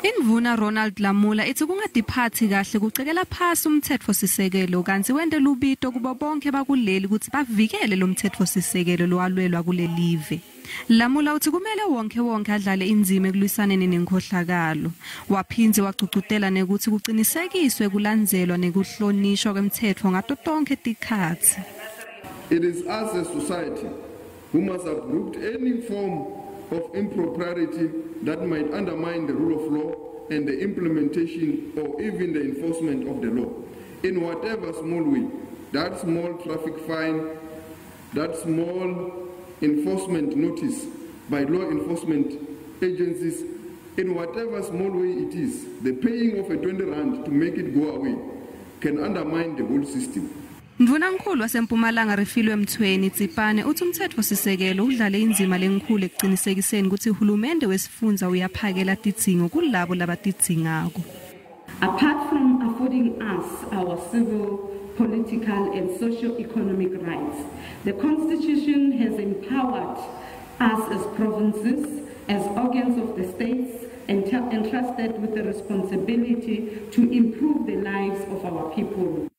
Indvuna Ronald Lamula ithi kungadiphathi kahle kucekela phasi umtsetfosisekelo kanti wende lubito kubo bonke bakuleli ukuthi bavikele lo mtsetfosisekelo lowalwelwa kulelive. Lamula uthi kumele wonke adlale inzima ekulwisaneni nenkhohlakalo. Waphinze wacucutela nekuthi kuqinisekiswe kulandzelwa nekuhlonishwa kwemtsetfo ngato tonke tikhatsi. It is us as society who must uproot any form of impropriety that might undermine the rule of law and the implementation or even the enforcement of the law. In whatever small way, that small traffic fine, that small enforcement notice by law enforcement agencies, in whatever small way it is, the paying of a 20 rand to make it go away can undermine the whole system. Indvuna nkulu waseMpumalanga refilwe mthweni Tsipane uthi umtsetfosisekelo udlale inzima lenkhulu ekuqinisekiseni ukuthi uhulumende wesifundza uyaphakela tidzingo kulabo labatidzingako. Apart from affording us our civil, political and socio-economic rights, the Constitution has empowered us as provinces, as organs of the states, and entrusted with the responsibility to improve the lives of our people.